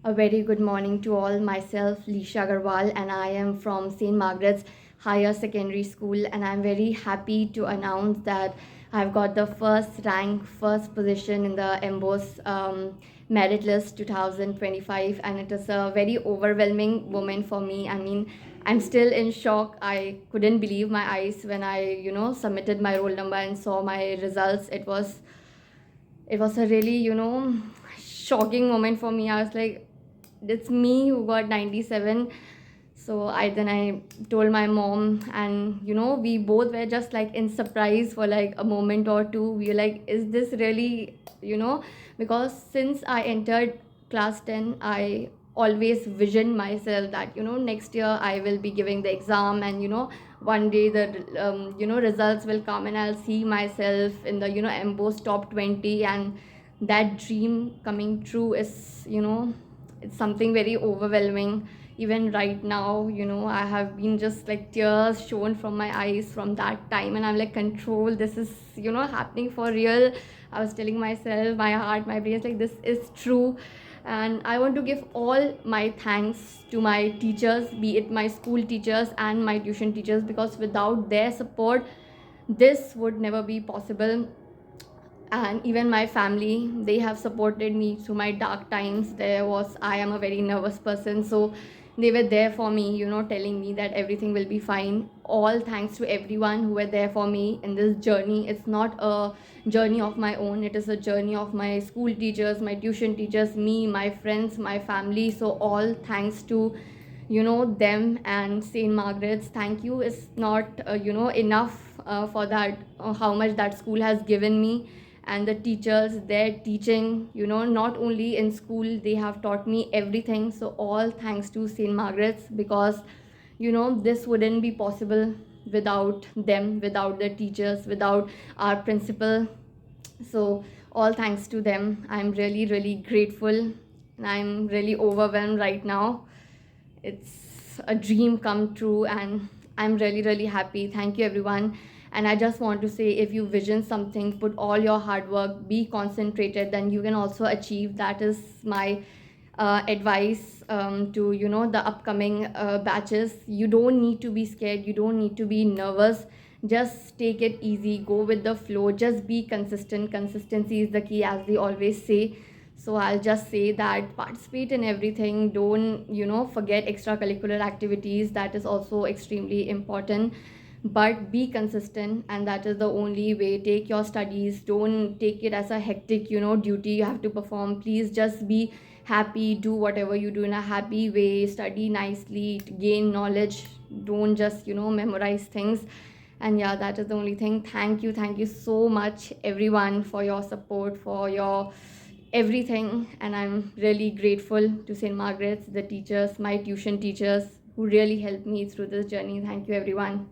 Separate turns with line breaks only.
A very good morning to all. Myself, Lisha Agarwal, and I am from St. Margaret's Higher Secondary School. And I'm very happy to announce that I've got the first rank, first position in the MBOS merit list 2025. And it is a very overwhelming moment for me. I mean, I'm still in shock. I couldn't believe my eyes when I submitted my roll number and saw my results. It was a really shocking moment for me. I was like, it's me who got 97. So I told my mom, and we both were just like in surprise for like a moment or two. We were like, is this really? Because since I entered class 10, I always vision myself that next year I will be giving the exam, and one day the results will come and I'll see myself in the MBOS top 20. And that dream coming true is it's something very overwhelming. Even right now, I have been just like tears shown from my eyes from that time, and I'm like, control, this is happening for real. I was telling myself, my heart, my brain is like, this is true. And I want to give all my thanks to my teachers, be it my school teachers and my tuition teachers, because without their support this would never be possible. And even my family, they have supported me through my dark times. I am a very nervous person, so they were there for me, telling me that everything will be fine. All thanks to everyone who were there for me in this journey. It's not a journey of my own, it is a journey of my school teachers, my tuition teachers, me, my friends, my family. So all thanks to them. And St. Margaret's, thank you is not enough for that, how much that school has given me. And the teachers, their teaching, not only in school, they have taught me everything. So all thanks to St. Margaret's, because this wouldn't be possible without them, without the teachers, without our principal. So all thanks to them. I'm really, really grateful, and I'm really overwhelmed right now. It's a dream come true, and I'm really, really happy. Thank you, everyone. And I just want to say, if you vision something, put all your hard work, be concentrated, then you can also achieve. That is my advice to the upcoming batches. You don't need to be scared, you don't need to be nervous. Just take it easy, go with the flow, just be consistent. Consistency is the key, as they always say. So I'll just say that participate in everything. Don't forget extracurricular activities. That is also extremely important. But be consistent, and that is the only way. Take your studies, don't take it as a hectic duty you have to perform. Please just be happy, do whatever you do in a happy way, study nicely, gain knowledge. Don't just memorize things. And yeah, that is the only thing. Thank you so much, everyone, for your support, for your everything. And I'm really grateful to St. Margaret's, the teachers, my tuition teachers, who really helped me through this journey. Thank you, everyone.